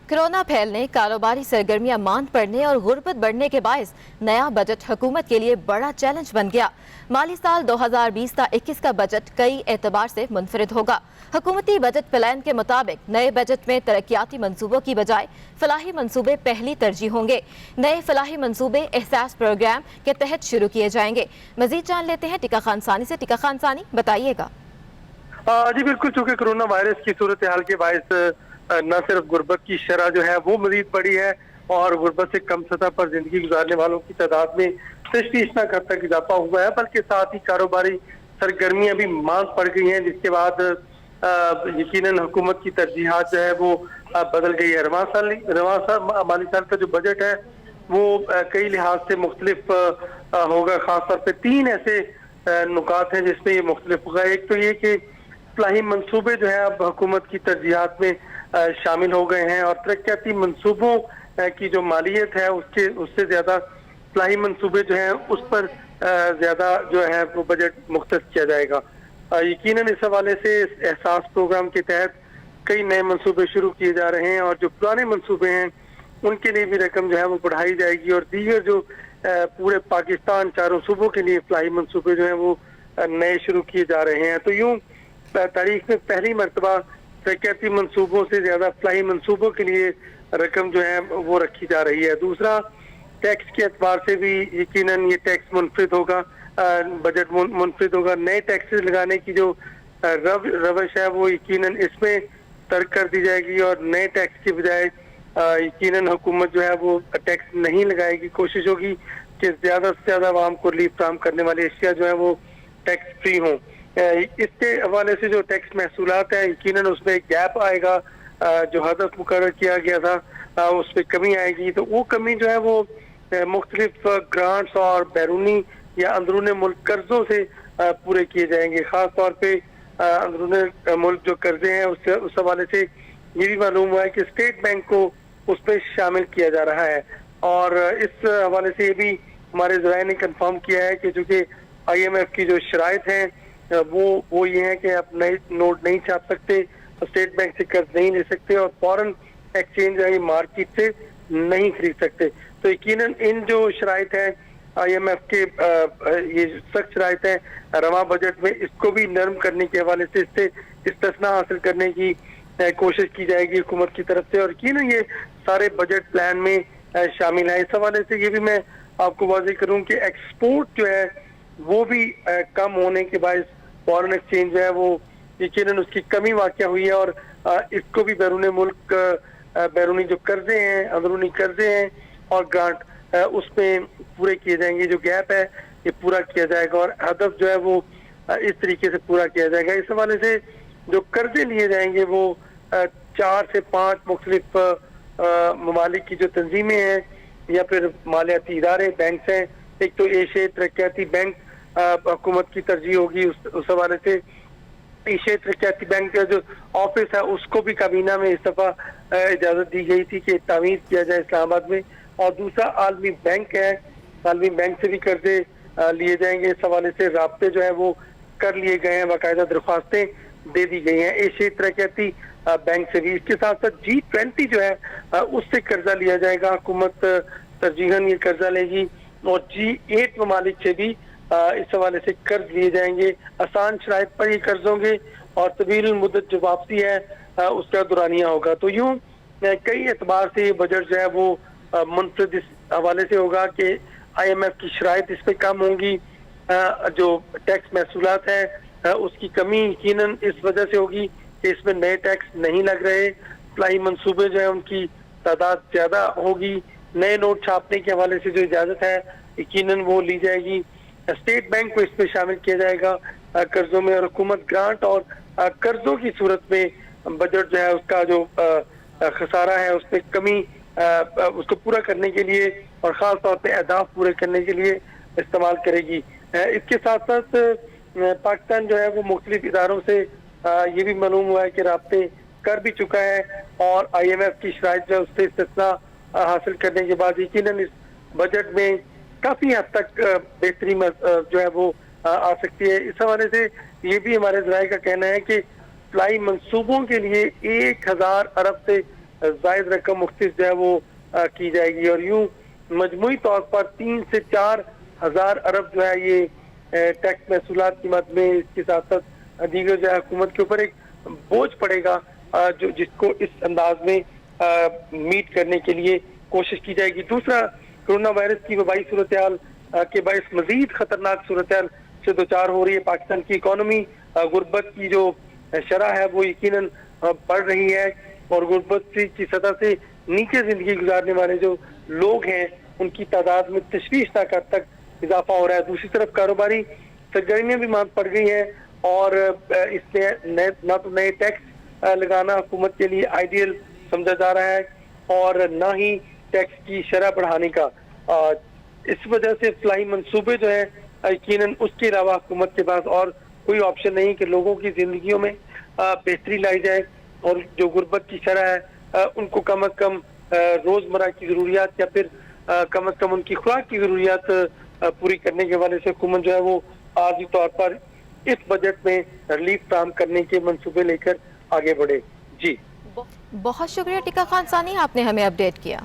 Corona फैलने, कारोबारी सरगर्मियां मांद पड़ने और गुर्बत बढ़ने के बायस नया बजट हुकूमत के लिए बड़ा चैलेंज बन गया। माली साल 2020-21 का बजट कई एतबार से मुनफरिद होगा। हुकूमती बजट प्लान के मुताबिक नए बजट में तरक्याती मंसूबों की बजाय फलाही मंसूबे पहली तरजीह होंगे। नए फलाही मंसूबे एहसास प्रोग्राम के तहत शुरू किए जाएंगे। मजीद जान लेते हैं टिका खान सानी से। टिका खान सानी, बताइएगा। जी बिल्कुल, चूंकि कोरोना वायरस की सूरत हाल के बायस न सिर्फ गुर्बत की शरह जो है वो मजीद बढ़ी है और गुर्बत से कम सतह पर जिंदगी गुजारने वालों की तादाद में तशवीशनाक हद तक इजाफा हुआ है, बल्कि साथ ही कारोबारी सरगर्मियां भी मांद पड़ गई हैं, जिसके बाद यकीनन हुकूमत की तरजीहात जो है वो बदल गई है। रवां माली साल का जो बजट है वो कई लिहाज से मुख्तलिफ होगा। खासतौर पर तीन ऐसे नुकात हैं जिसमें ये मुख्तलिफ होगा। एक तो ये कि फलाही मंसूबे जो है अब हुकूमत की तरजीहात में शामिल हो गए हैं और तरक्याती मंसूबों की जो मालियत है उससे ज्यादा फलाही मंसूबे जो हैं उस पर ज्यादा जो है वो बजट मुख्तस किया जाएगा। यकीनन इस हवाले से एहसास प्रोग्राम के तहत कई नए मंसूबे शुरू किए जा रहे हैं और जो पुराने मंसूबे हैं उनके लिए भी रकम जो है वो बढ़ाई जाएगी और दीगर जो पूरे पाकिस्तान चारों सूबों के लिए फलाही मंसूबे जो हैं वो नए शुरू किए जा रहे हैं। तो यूं तारीख में पहली मरतबा तरक्याती मंसूबों से ज्यादा फलाही मंसूबों के लिए रकम जो है वो रखी जा रही है। दूसरा, टैक्स के एतबार से भी यकीनन ये टैक्स मुनफरिद होगा, बजट मुनफरिद होगा। नए टैक्सेस लगाने की जो रवश है वो यकीनन इसमें तर्क कर दी जाएगी और नए टैक्स की बजाय यकीनन हुकूमत जो है वो टैक्स नहीं लगाएगी। कोशिश होगी कि ज्यादा से ज्यादा आवाम को रिलीफ फराहम करने वाली अशिया जो है वो टैक्स फ्री हों। इसके हवाले से जो टैक्स महसूलात है यकीनन उसमें एक गैप आएगा। जो हदफ मुकर्रर किया गया था उस पर कमी आएगी, तो वो कमी जो है वो मुख्तलिफ ग्रांट्स और बैरूनी या अंदरून मुल्क कर्जों से पूरे किए जाएंगे। खास तौर पे अंदरून मुल्क जो कर्जे हैं उस हवाले से ये भी मालूम हुआ है कि स्टेट बैंक को उस पर शामिल किया जा रहा है और इस हवाले से ये भी हमारे ज़राए ने कंफर्म किया है कि चूँकि IMF की जो शराइत हैं वो ये है कि आप नए नोट नहीं छाप सकते, स्टेट बैंक से कर्ज नहीं ले सकते और फॉरेन एक्सचेंज या मार्केट से नहीं खरीद सकते। तो यकीनन इन जो शराइत है IMF के ये सख्त शराइत है रवां बजट में, इसको भी नरम करने के हवाले से इससे इस्तिस्ना हासिल करने की कोशिश की जाएगी हुकूमत की तरफ से और यकीनन ये सारे बजट प्लान में शामिल है। इस हवाले से ये भी मैं आपको वाज़ेह करूँ कि एक्सपोर्ट जो है वो भी कम होने के बाद फॉरेन एक्सचेंज जो है वो यकीनन उसकी कमी वाक़या हुई है और इसको भी बैरून मुल्क बैरूनी जो कर्जे हैं, अंदरूनी कर्जे हैं और ग्रांट उसमें पूरे किए जाएंगे। जो गैप है ये पूरा किया जाएगा और हदफ जो है वो इस तरीके से पूरा किया जाएगा। इस हवाले से जो कर्जे लिए जाएंगे वो 4 से 5 मुख्तलिफ ममालिक की जो तंजीमें हैं या फिर मालियाती इदारे बैंक हैं। एक तो एशियाई तरक्याती बैंक हुकूमत की तरजीह होगी, उस हवाले से एशियाई तरक्याती बैंक का जो ऑफिस है उसको भी काबीना में इस दफा इजाजत दी गई थी कि तामीर किया जाए इस्लामाबाद में। और दूसरा आलमी बैंक है, आलमी बैंक से भी कर्जे लिए जाएंगे। इस हवाले से राब्ते जो है वो कर लिए गए हैं, बाकायदा दरख्वास्तें दे दी गई हैं एशियाई तरक्याती बैंक से भी। इसके साथ साथ G20 जो है उससे कर्जा लिया जाएगा, हुकूमत तरजीहन ये कर्जा लेगी और G8 ममालिक से भी इस हवाले से कर्ज लिए जाएंगे। आसान शराइत पर ये कर्ज होंगे और तवील मुद्दत जो वापसी है उसका दुरानिया होगा। तो यूं कई एतबार से ये बजट जो है वो मुनफरिद इस हवाले से होगा कि IMF की शराइत इस पर कम होंगी, जो टैक्स महसूलात है उसकी कमी यकीनन इस वजह से होगी कि इसमें नए टैक्स नहीं लग रहे, फलाही मंसूबे जो है उनकी तादाद ज्यादा होगी, नए नोट छापने के हवाले से जो इजाजत है यकीनन वो ली जाएगी, स्टेट बैंक को इसमें शामिल किया जाएगा कर्जों में और हुकूमत ग्रांट और कर्जों की सूरत में बजट जो है उसका जो खसारा है उसमें कमी उसको पूरा करने के लिए और ख़ास तौर पे अहदाफ पूरे करने के लिए इस्तेमाल करेगी। इसके साथ साथ पाकिस्तान जो है वो मुख्तलिफ इदारों से ये भी मालूम हुआ है कि राब्ते कर भी चुका है और IMF की शराइत जो है उससे इस्तिस्ना हासिल करने के बाद यकीनन इस बजट में काफी हद तक बेहतरी जो है वो आ सकती है। इस हवाले से ये भी हमारे ज़राए का कहना है कि फलाई मंसूबों के लिए 1000 अरब से जायद रकम मुख्तलिफ जो है वो की जाएगी और यूं मजमूई तौर पर 3 से 4 हजार अरब जो है ये टैक्स महसूलात की मद में इसके साथ साथ दीगर जो है हुकूमत के ऊपर एक बोझ पड़ेगा जो जिसको इस अंदाज में मीट करने के लिए कोशिश की जाएगी। दूसरा, कोरोना वायरस की वबाई सूरत हाल के बायस मजीद खतरनाक सूरत हाल से दो चार हो रही है पाकिस्तान की इकॉनमी। गुर्बत की जो शरह है वो यकीनन बढ़ रही है और गुर्बत की सतह से नीचे जिंदगी गुजारने वाले जो लोग हैं उनकी तादाद में तशवीशनाक हद तक इजाफा हो रहा है। दूसरी तरफ कारोबारी सरगर्मियां भी मांग पड़ गई हैं और इसमें ना तो नए टैक्स लगाना हुकूमत के लिए आइडियल समझा जा रहा है और ना ही टैक्स की शरह बढ़ाने का। इस वजह से फलाही मंसूबे जो है यकीनन उसके अलावा हुकूमत के पास और कोई ऑप्शन नहीं कि लोगों की जिंदगियों में बेहतरी लाई जाए और जो गुर्बत की शरह है उनको कम अज कम रोजमर्रा की जरूरियात या फिर कम अज कम उनकी खुराक की जरूरियात पूरी करने के हवाले से हुकूमत जो है वो आर्जी तौर पर इस बजट में रिलीफ काम करने के मंसूबे लेकर आगे बढ़े। जी बहुत शुक्रिया टिक्का खान सानी, आपने हमें अपडेट किया।